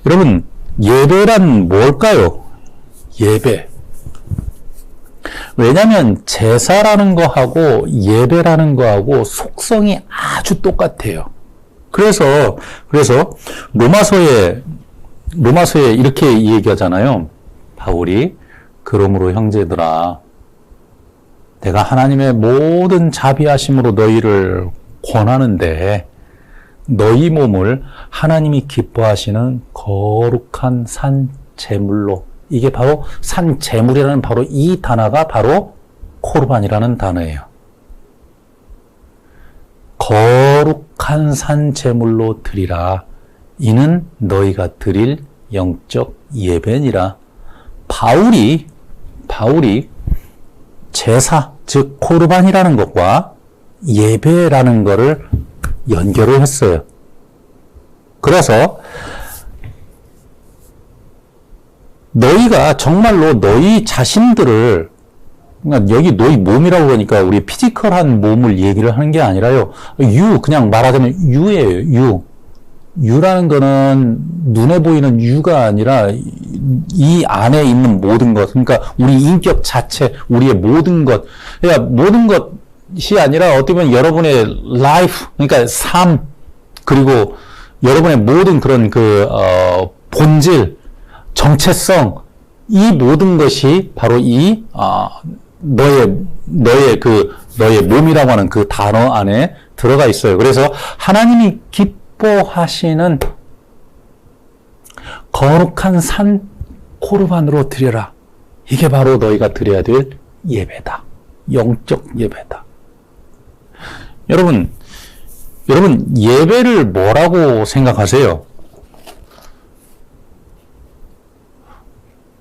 여러분, 예배란 뭘까요? 예배. 왜냐면 제사라는 거하고 예배라는 거하고 속성이 아주 똑같아요. 그래서 로마서에 이렇게 얘기하잖아요. 바울이 그러므로 형제들아 내가 하나님의 모든 자비하심으로 너희를 권하는데 너희 몸을 하나님이 기뻐하시는 거룩한 산 제물로, 이게 바로 산 제물이라는 바로 이 단어가 바로 코르반이라는 단어예요. 거룩한 산 제물로 드리라. 이는 너희가 드릴 영적 예배니라. 바울이 제사, 즉 코르반이라는 것과 예배라는 것을 연결을 했어요. 그래서 너희가 정말로 너희 자신들을, 그러니까 여기 너희 몸이라고 그러니까 우리 피지컬한 몸을 얘기를 하는 게 아니라요. 그냥 말하자면 유예요. 유라는 거는 눈에 보이는 유가 아니라 이 안에 있는 모든 것, 그러니까 우리 인격 자체, 우리의 모든 것, 그러니까 모든 것이 아니라 어떻게 보면 여러분의 라이프, 그러니까 삶, 그리고 여러분의 모든 그런 본질, 정체성, 이 모든 것이 바로 이 너의 몸이라고 하는 그 단어 안에 들어가 있어요. 그래서 하나님이 기뻐하시는 거룩한 산 코르반으로 드려라. 이게 바로 너희가 드려야 될 예배다. 영적 예배다. 여러분 예배를 뭐라고 생각하세요?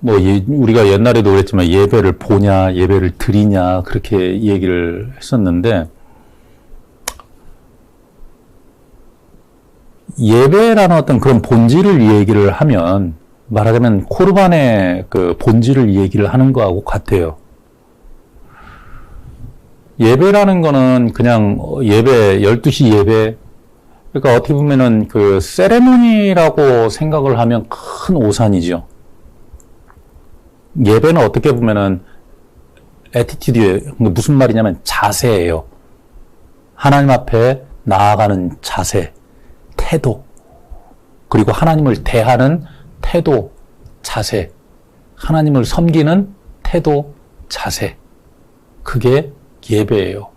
우리가 옛날에도 그랬지만 예배를 보냐, 예배를 드리냐, 그렇게 얘기를 했었는데, 예배라는 어떤 그런 본질을 얘기를 하면, 말하자면 코르반의 그 본질을 얘기를 하는 거하고 같아요. 예배라는 거는 그냥 예배, 12시 예배, 그러니까 어떻게 보면은 그 세레모니라고 생각을 하면 큰 오산이죠. 예배는 어떻게 보면은 애티튜드예요. 무슨 말이냐면 자세예요. 하나님 앞에 나아가는 자세, 태도, 그리고 하나님을 대하는 태도, 자세, 하나님을 섬기는 태도, 자세. 그게 예배예요.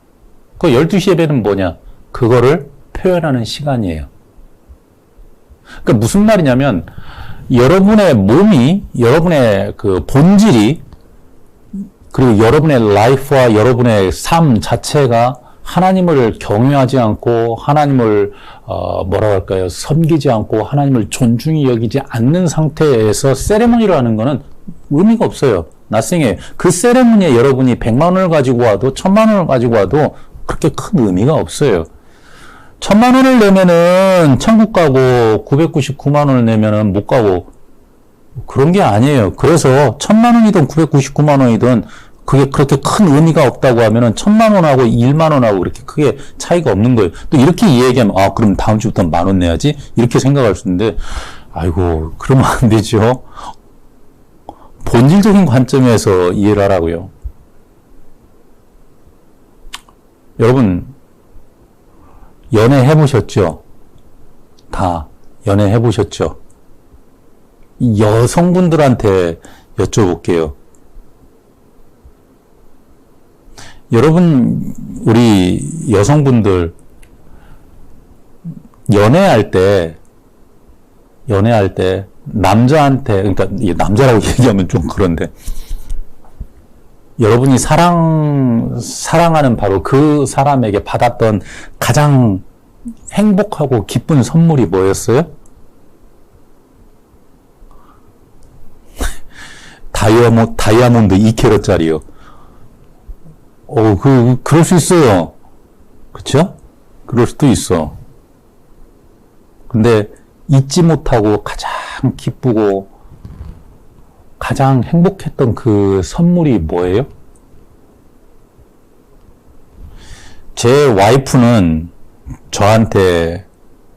그 12시 예배는 뭐냐? 그거를 표현하는 시간이에요. 그러니까 무슨 말이냐면 여러분의 몸이, 여러분의 그 본질이, 그리고 여러분의 라이프와 여러분의 삶 자체가 하나님을 경외하지 않고 하나님을 섬기지 않고 하나님을 존중히 여기지 않는 상태에서 세레모니를 하는 거는 의미가 없어요. 나중에 그 세레모니에 여러분이 100만 원을 가지고 와도 1000만 원을 가지고 와도 그렇게 큰 의미가 없어요. 1000만 원을 내면은 천국 가고 999만 원을 내면은 못 가고 그런 게 아니에요. 그래서 1000만 원이든 999만 원이든 그게 그렇게 큰 의미가 없다고 하면은 1000만 원하고 1만 원하고 그렇게 크게 차이가 없는 거예요. 또 이렇게 얘기하면 그럼 다음 주부터 10,000원 내야지 이렇게 생각할 수 있는데 아이고 그러면 안 되죠. 본질적인 관점에서 이해를 하라고요. 여러분 연애 해보셨죠? 다 연애 해보셨죠? 여성분들한테 여쭤볼게요. 여러분, 우리 여성분들 연애할 때 남자한테, 그러니까 남자라고 얘기하면 좀 그런데 여러분이 사랑하는 바로 그 사람에게 받았던 가장 행복하고 기쁜 선물이 뭐였어요? 다이아몬드 2캐럿짜리요. 그럴 수 있어요. 그쵸? 그럴 수도 있어. 근데 잊지 못하고 가장 기쁘고 가장 행복했던 그 선물이 뭐예요? 제 와이프는 저한테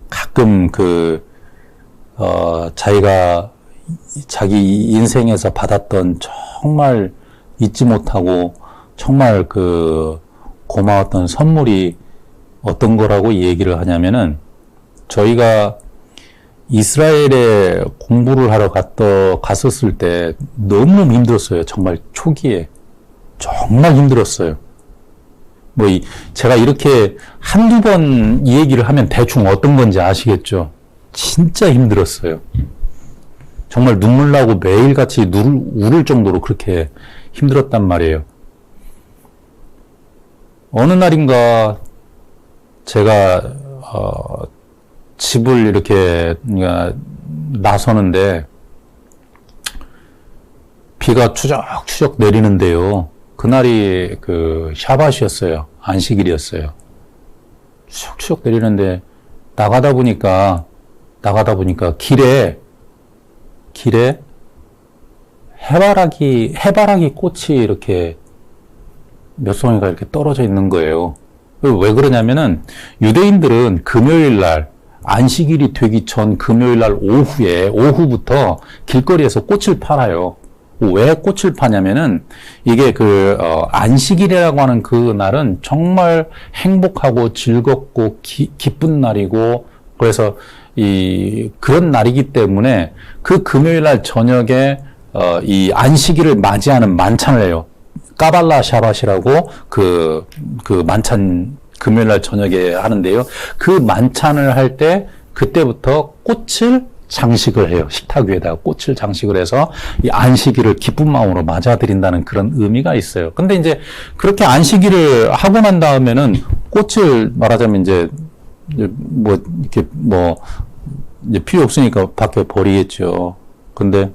가끔 자기가 자기 인생에서 받았던 정말 잊지 못하고 정말 그 고마웠던 선물이 어떤 거라고 얘기를 하냐면은, 저희가 이스라엘에 공부를 하러 갔었을 때 너무 힘들었어요. 정말 초기에. 정말 힘들었어요. 제가 이렇게 한두 번 이 얘기를 하면 대충 어떤 건지 아시겠죠? 진짜 힘들었어요. 정말 눈물 나고 매일같이 울을 정도로 그렇게 힘들었단 말이에요. 어느 날인가 제가 집을 이렇게 나서는데 비가 추적추적 내리는데요. 그날이 그 샤밧이었어요. 안식일이었어요. 추적추적 내리는데 나가다 보니까 길에 해바라기 꽃이 이렇게 몇 송이가 이렇게 떨어져 있는 거예요. 왜 그러냐면은 유대인들은 금요일 날, 안식일이 되기 전 금요일 날 오후부터 길거리에서 꽃을 팔아요. 왜 꽃을 파냐면은 이게 안식일이라고 하는 그 날은 정말 행복하고 즐겁고 기쁜 날이고, 그래서 그런 날이기 때문에 그 금요일 날 저녁에 이 안식일을 맞이하는 만찬을 해요. 까발라 샤밧이라고 그 만찬 금요일 날 저녁에 하는데요. 그 만찬을 할 때 그때부터 꽃을 장식을 해요. 식탁 위에다가 꽃을 장식을 해서 이 안식일을 기쁜 마음으로 맞아들인다는 그런 의미가 있어요. 근데 이제 그렇게 안식일을 하고 난 다음에는 꽃을 말하자면 이제 필요 없으니까 밖에 버리겠죠. 근데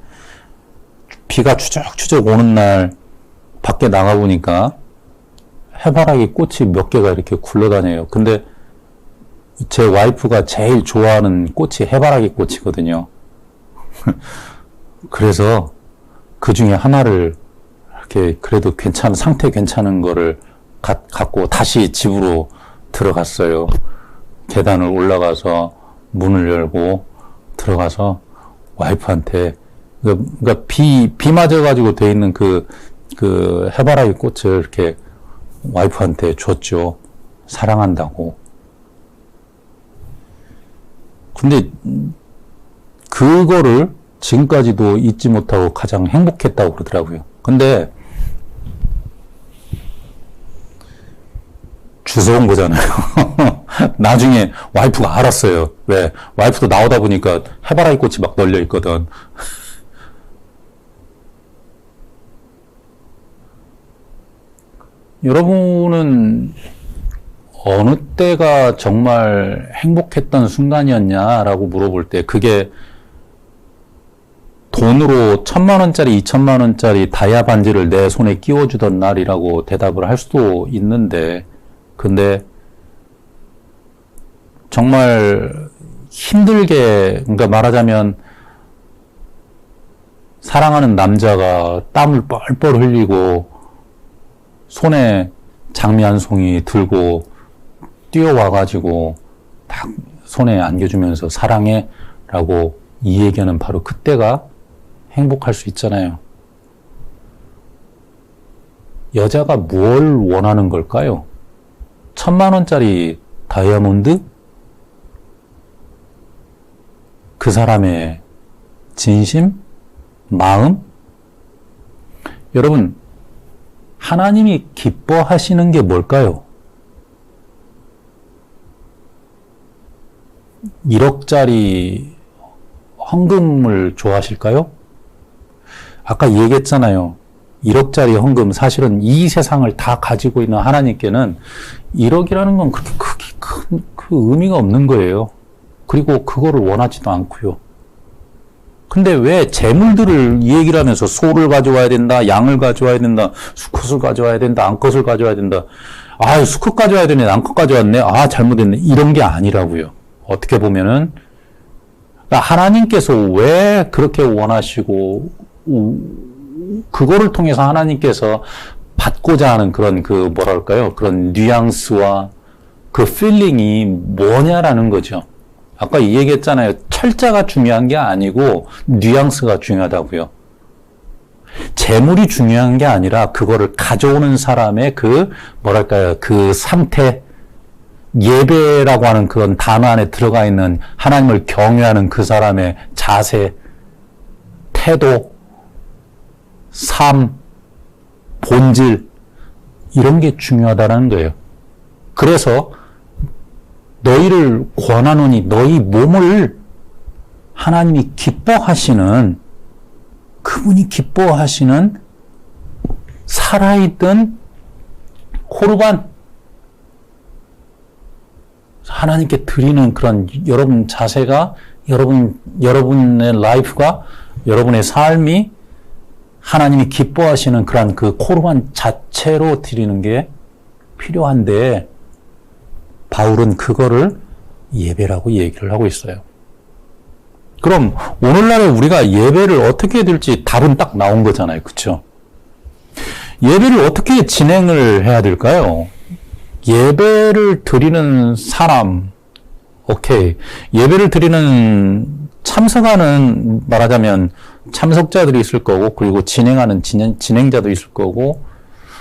비가 추적추적 오는 날 밖에 나가보니까 해바라기 꽃이 몇 개가 이렇게 굴러다녀요. 근데 제 와이프가 제일 좋아하는 꽃이 해바라기 꽃이거든요. 그래서 그 중에 하나를 이렇게 그래도 상태 괜찮은 거를 갖고 다시 집으로 들어갔어요. 계단을 올라가서 문을 열고 들어가서 와이프한테, 그러니까 비 맞아가지고 돼 있는 그 해바라기 꽃을 이렇게 와이프한테 줬죠. 사랑한다고. 근데 그거를 지금까지도 잊지 못하고 가장 행복했다고 그러더라고요. 근데 주워온 거잖아요. 나중에 와이프가 알았어요. 왜? 와이프도 나오다 보니까 해바라기 꽃이 막 널려 있거든. 여러분은 어느 때가 정말 행복했던 순간이었냐라고 물어볼 때, 그게 돈으로 1,000,000원짜리, 2,000,000원짜리 다이아 반지를 내 손에 끼워주던 날이라고 대답을 할 수도 있는데, 근데 정말 힘들게, 그러니까 말하자면 사랑하는 남자가 땀을 뻘뻘 흘리고 손에 장미 한 송이 들고 뛰어와가지고 딱 손에 안겨주면서 사랑해 라고 이 얘기하는 바로 그때가 행복할 수 있잖아요. 여자가 뭘 원하는 걸까요? 1,000,000원짜리 다이아몬드? 그 사람의 진심? 마음? 여러분, 하나님이 기뻐하시는 게 뭘까요? 1억짜리 헌금을 좋아하실까요? 아까 얘기했잖아요. 1억짜리 헌금, 사실은 이 세상을 다 가지고 있는 하나님께는 1억이라는 건 그렇게 큰 의미가 없는 거예요. 그리고 그거를 원하지도 않고요. 근데 왜 재물들을 이 얘기를 하면서 소를 가져와야 된다, 양을 가져와야 된다, 수컷을 가져와야 된다, 암컷을 가져와야 된다. 아, 수컷 가져와야 되네, 암컷 가져왔네, 아, 잘못했네. 이런 게 아니라고요. 어떻게 보면은 하나님께서 왜 그렇게 원하시고 그거를 통해서 하나님께서 받고자 하는 그런 뭐랄까요? 그런 뉘앙스와 그 필링이 뭐냐라는 거죠. 아까 이 얘기했잖아요. 철자가 중요한 게 아니고 뉘앙스가 중요하다고요. 재물이 중요한 게 아니라 그거를 가져오는 사람의 그 뭐랄까요, 그 상태, 예배라고 하는 그건 단어 안에 들어가 있는 하나님을 경외하는 그 사람의 자세, 태도, 삶, 본질, 이런 게 중요하다는 거예요. 그래서 너희를 권하노니 너희 몸을 하나님이 기뻐하시는, 그분이 기뻐하시는 살아있던 코르반, 하나님께 드리는 그런 여러분 자세가, 여러분의 라이프가, 여러분의 삶이 하나님이 기뻐하시는 그런 그 코르반 자체로 드리는 게 필요한데, 바울은 그거를 예배라고 얘기를 하고 있어요. 그럼 오늘날에 우리가 예배를 어떻게 해야 될지 답은 딱 나온 거잖아요. 그렇죠? 예배를 어떻게 진행을 해야 될까요? 예배를 드리는 사람, 오케이. 예배를 드리는 참석하는, 말하자면 참석자들이 있을 거고, 그리고 진행하는 진행자도 있을 거고,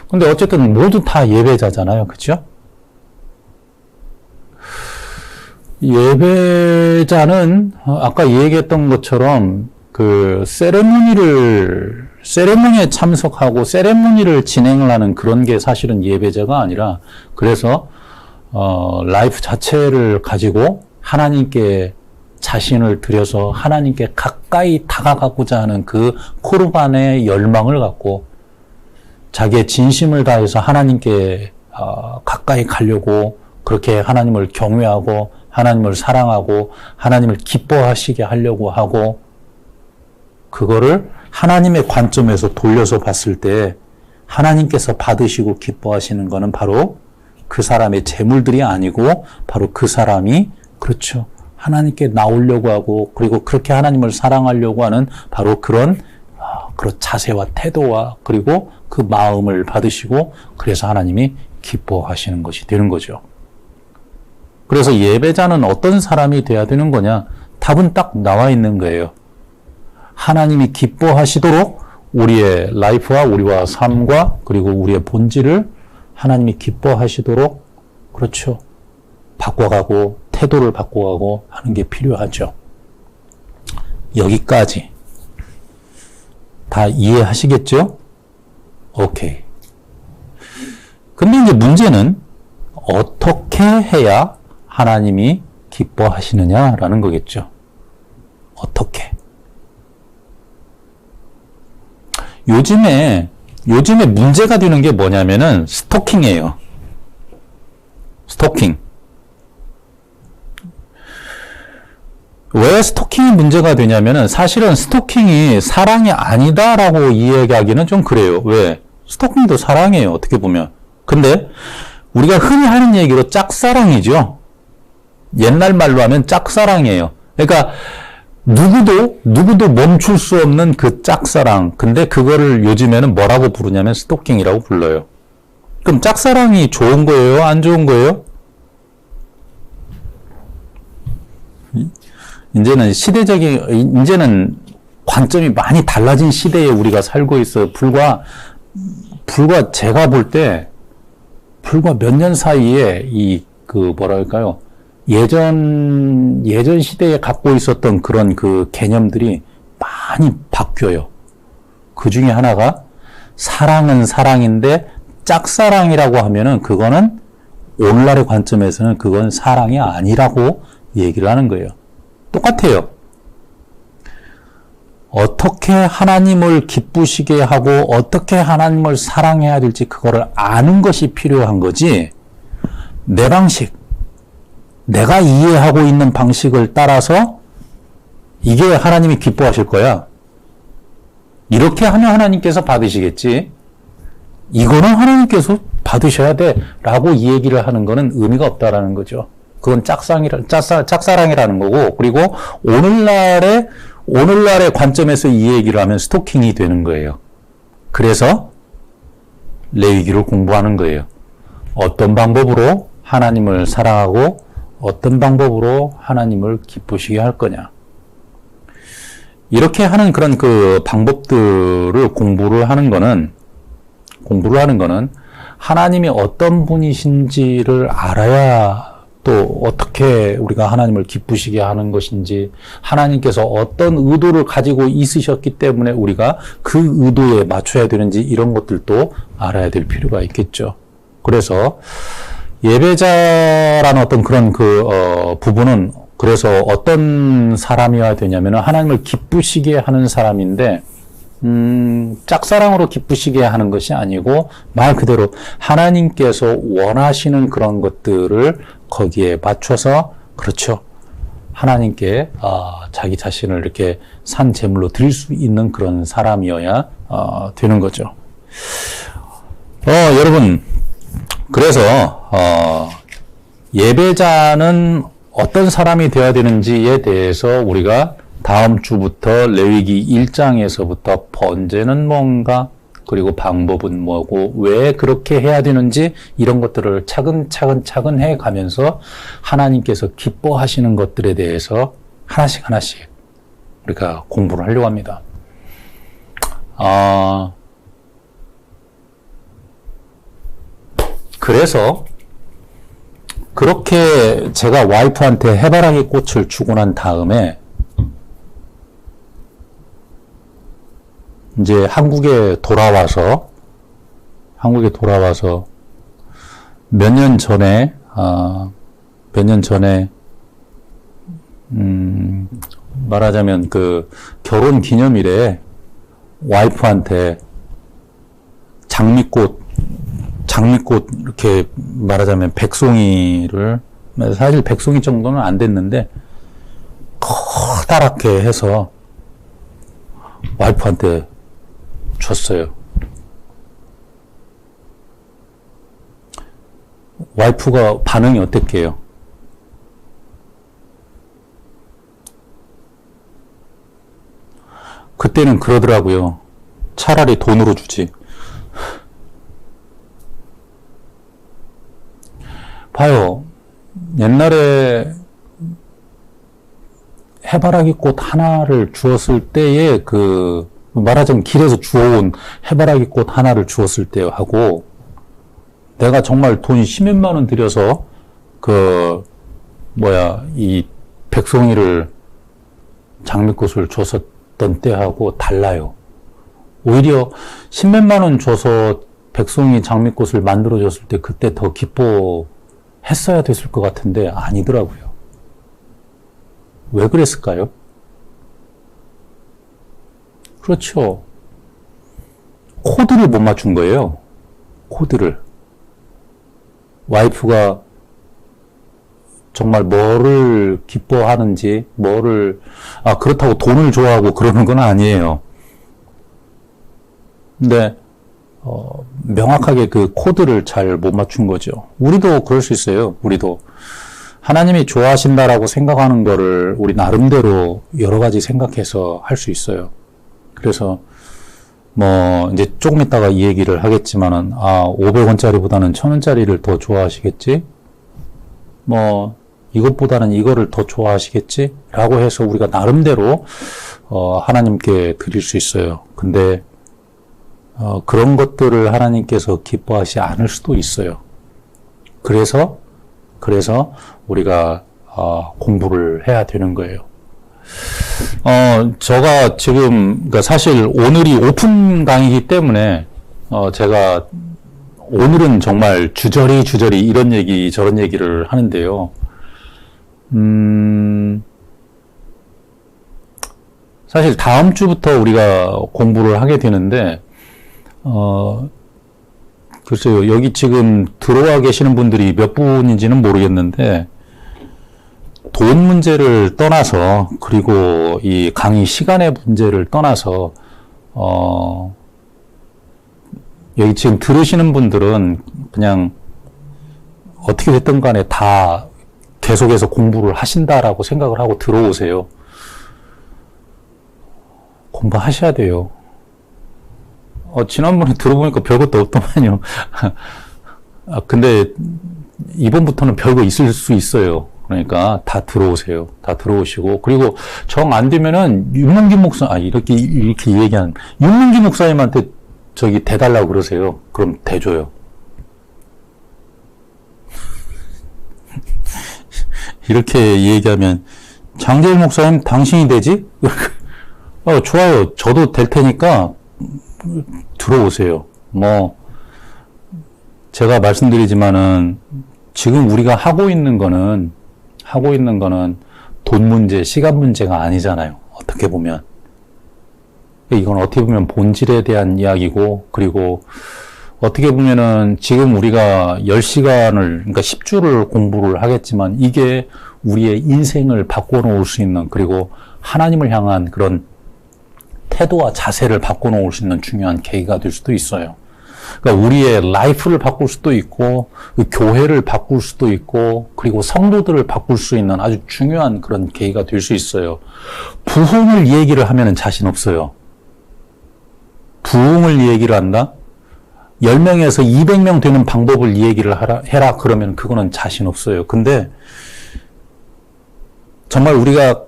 근데 어쨌든 모두 다 예배자잖아요. 그렇죠? 예배자는 아까 얘기했던 것처럼 그 세레모니에 참석하고 세레모니를 진행을 하는 그런 게 사실은 예배자가 아니라, 그래서 라이프 자체를 가지고 하나님께 자신을 들여서 하나님께 가까이 다가가고자 하는 그 코르반의 열망을 갖고 자기의 진심을 다해서 하나님께 가까이 가려고, 그렇게 하나님을 경외하고 하나님을 사랑하고 하나님을 기뻐하시게 하려고 하고, 그거를 하나님의 관점에서 돌려서 봤을 때 하나님께서 받으시고 기뻐하시는 거는 바로 그 사람의 재물들이 아니고 바로 그 사람이, 그렇죠, 하나님께 나오려고 하고, 그리고 그렇게 하나님을 사랑하려고 하는 바로 그런 자세와 태도와 그리고 그 마음을 받으시고, 그래서 하나님이 기뻐하시는 것이 되는 거죠. 그래서 예배자는 어떤 사람이 돼야 되는 거냐? 답은 딱 나와 있는 거예요. 하나님이 기뻐하시도록 우리의 라이프와 우리와 삶과 그리고 우리의 본질을 하나님이 기뻐하시도록, 그렇죠, 바꿔가고 태도를 바꿔가고 하는 게 필요하죠. 여기까지 다 이해하시겠죠? 오케이. 근데 이제 문제는 어떻게 해야 하나님이 기뻐하시느냐라는 거겠죠. 어떻게? 요즘에 문제가 되는 게 뭐냐면은 스토킹이에요. 스토킹. 왜 스토킹이 문제가 되냐면은, 사실은 스토킹이 사랑이 아니다라고 이야기하기는 좀 그래요. 왜? 스토킹도 사랑이에요. 어떻게 보면. 근데 우리가 흔히 하는 얘기로 짝사랑이죠. 옛날 말로 하면 짝사랑이에요. 그러니까 누구도 멈출 수 없는 그 짝사랑. 근데 그거를 요즘에는 뭐라고 부르냐면 스토킹이라고 불러요. 그럼 짝사랑이 좋은 거예요? 안 좋은 거예요? 이제는 관점이 많이 달라진 시대에 우리가 살고 있어요. 불과 제가 볼 때 불과 몇 년 사이에 예전 시대에 갖고 있었던 그런 그 개념들이 많이 바뀌어요. 그 중에 하나가, 사랑은 사랑인데 짝사랑이라고 하면은 그거는 오늘날의 관점에서는 그건 사랑이 아니라고 얘기를 하는 거예요. 똑같아요. 어떻게 하나님을 기쁘시게 하고 어떻게 하나님을 사랑해야 될지 그거를 아는 것이 필요한 거지, 내 방식, 내가 이해하고 있는 방식을 따라서 이게 하나님이 기뻐하실 거야, 이렇게 하면 하나님께서 받으시겠지, 이거는 하나님께서 받으셔야 돼 라고 이 얘기를 하는 거는 의미가 없다라는 거죠. 그건 짝사랑이라는 거고, 그리고 오늘날의 관점에서 이 얘기를 하면 스토킹이 되는 거예요. 그래서 레위기를 공부하는 거예요. 어떤 방법으로 하나님을 사랑하고 어떤 방법으로 하나님을 기쁘시게 할 거냐. 이렇게 하는 그런 그 방법들을 공부를 하는 거는 하나님이 어떤 분이신지를 알아야 또 어떻게 우리가 하나님을 기쁘시게 하는 것인지, 하나님께서 어떤 의도를 가지고 있으셨기 때문에 우리가 그 의도에 맞춰야 되는지, 이런 것들도 알아야 될 필요가 있겠죠. 그래서 예배자라는 어떤 그런 부분은, 그래서 어떤 사람이어야 되냐면 하나님을 기쁘시게 하는 사람인데, 짝사랑으로 기쁘시게 하는 것이 아니고 말 그대로 하나님께서 원하시는 그런 것들을 거기에 맞춰서, 그렇죠, 하나님께 자기 자신을 이렇게 산 제물로 드릴 수 있는 그런 사람이어야 되는 거죠. 여러분, 그래서 예배자는 어떤 사람이 되어야 되는지에 대해서 우리가 다음 주부터 레위기 1장에서부터 번제는 뭔가, 그리고 방법은 뭐고, 왜 그렇게 해야 되는지, 이런 것들을 차근차근 해가면서 하나님께서 기뻐하시는 것들에 대해서 하나씩 우리가 공부를 하려고 합니다. 그래서 그렇게 제가 와이프한테 해바라기 꽃을 주고 난 다음에 이제 한국에 돌아와서 몇 년 전에 말하자면 그 결혼 기념일에 와이프한테 장미꽃 이렇게 말하자면 백송이를, 사실 백송이 정도는 안 됐는데 커다랗게 해서 와이프한테 줬어요. 와이프가 반응이 어땠게요? 그때는 그러더라고요. 차라리 돈으로 주지. 봐요. 옛날에 해바라기 꽃 하나를 주었을 때의 말하자면 길에서 주워온 해바라기 꽃 하나를 주었을 때하고, 내가 정말 돈 10몇만 원 들여서 이 백송이를, 장미꽃을 줬었던 때하고 달라요. 오히려 10몇만 원 줘서 백송이 장미꽃을 만들어줬을 때 그때 더 기뻐했어야 됐을 것 같은데 아니더라고요. 왜 그랬을까요? 그렇죠. 코드를 못 맞춘 거예요. 코드를. 와이프가 정말 뭐를 기뻐하는지, 그렇다고 돈을 좋아하고 그러는 건 아니에요. 근데, 명확하게 그 코드를 잘 못 맞춘 거죠. 우리도 그럴 수 있어요. 우리도. 하나님이 좋아하신다라고 생각하는 거를 우리 나름대로 여러 가지 생각해서 할 수 있어요. 그래서 이제 조금 있다가 이 얘기를 하겠지만은 500원짜리보다는 1000원짜리를 더 좋아하시겠지? 이것보다는 이거를 더 좋아하시겠지? 라고 해서 우리가 나름대로 하나님께 드릴 수 있어요. 근데 그런 것들을 하나님께서 기뻐하지 않을 수도 있어요. 그래서 우리가 공부를 해야 되는 거예요. 제가 지금, 그러니까 사실 오늘이 오픈 강의이기 때문에, 제가 오늘은 정말 주저리 이런 얘기, 저런 얘기를 하는데요. 사실 다음 주부터 우리가 공부를 하게 되는데, 글쎄요, 여기 지금 들어와 계시는 분들이 몇 분인지는 모르겠는데, 돈 문제를 떠나서, 그리고 이 강의 시간의 문제를 떠나서, 여기 지금 들으시는 분들은 그냥 어떻게 됐든 간에 다 계속해서 공부를 하신다라고 생각을 하고 들어오세요. 공부하셔야 돼요. 지난번에 들어보니까 별것도 없더만요. 근데 이번부터는 별거 있을 수 있어요. 그러니까 다 들어오세요. 다 들어오시고, 그리고 정 안 되면은 윤문기 목사, 이렇게 얘기한, 윤문기 목사님한테 저기 대달라고 그러세요. 그럼 대줘요. 이렇게 얘기하면, 장재일 목사님 당신이 되지? 좋아요. 저도 될 테니까 들어오세요. 제가 말씀드리지만은 지금 우리가 하고 있는 거는 돈 문제, 시간 문제가 아니잖아요. 어떻게 보면. 이건 어떻게 보면 본질에 대한 이야기고, 그리고 어떻게 보면은 지금 우리가 10시간을, 그러니까 10주를 공부를 하겠지만 이게 우리의 인생을 바꿔놓을 수 있는, 그리고 하나님을 향한 그런 태도와 자세를 바꿔놓을 수 있는 중요한 계기가 될 수도 있어요. 그러니까 우리의 라이프를 바꿀 수도 있고, 교회를 바꿀 수도 있고, 그리고 성도들을 바꿀 수 있는 아주 중요한 그런 계기가 될 수 있어요. 부흥을 얘기를 하면은 자신 없어요. 부흥을 얘기를 한다? 10명에서 200명 되는 방법을 얘기를 해라. 그러면 그거는 자신 없어요. 근데 정말 우리가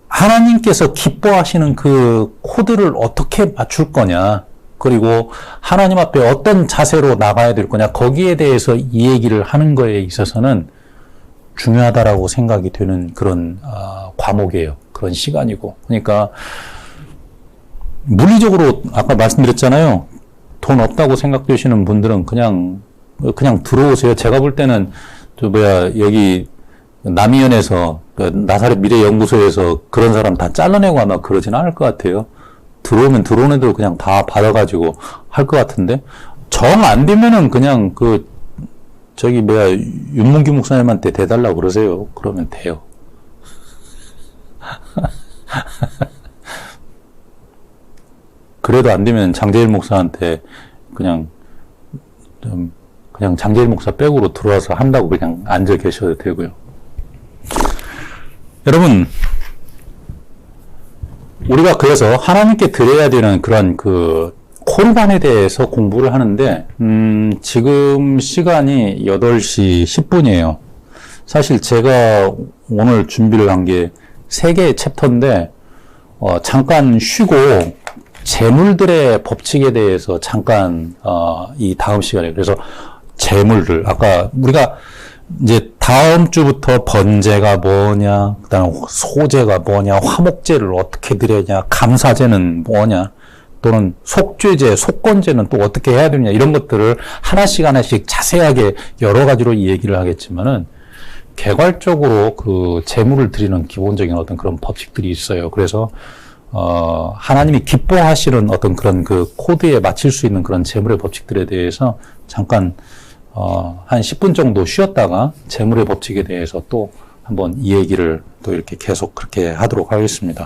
하나님께서 기뻐하시는 그 코드를 어떻게 맞출 거냐, 그리고 하나님 앞에 어떤 자세로 나가야 될 거냐, 거기에 대해서 이 얘기를 하는 거에 있어서는 중요하다라고 생각이 되는 그런 과목이에요. 그런 시간이고. 그러니까 물리적으로 아까 말씀드렸잖아요. 돈 없다고 생각되시는 분들은 그냥 들어오세요. 제가 볼 때는 여기 남이연에서 나사렛 미래연구소에서 그런 사람 다 잘라내고 아마 그러진 않을 것 같아요. 들어오면 들어오는 대로 그냥 다 받아가지고 할 것 같은데, 정 안 되면은 그냥 윤문기 목사님한테 대달라고 그러세요. 그러면 돼요. 그래도 안 되면 장재일 목사한테 그냥 장재일 목사 백으로 들어와서 한다고 그냥 앉아 계셔도 되고요. 여러분, 우리가 그래서 하나님께 드려야 되는 그런 콜반에 대해서 공부를 하는데, 지금 시간이 8시 10분이에요. 사실 제가 오늘 준비를 한 게 3개의 챕터인데, 잠깐 쉬고, 재물들의 법칙에 대해서 잠깐, 이 다음 시간에, 그래서 재물들, 아까 우리가 이제 다음 주부터 번제가 뭐냐, 그다음 소제가 뭐냐, 화목제를 어떻게 드려냐, 감사제는 뭐냐, 또는 속죄제, 속건제는 또 어떻게 해야 되느냐, 이런 것들을 하나씩 자세하게 여러 가지로 얘기를 하겠지만은, 개괄적으로 재물을 드리는 기본적인 어떤 그런 법칙들이 있어요. 그래서 하나님이 기뻐하시는 어떤 그런 코드에 맞출 수 있는 그런 재물의 법칙들에 대해서 잠깐 한 10분 정도 쉬었다가 재물의 법칙에 대해서 또 한번 이 얘기를 또 이렇게 계속 그렇게 하도록 하겠습니다.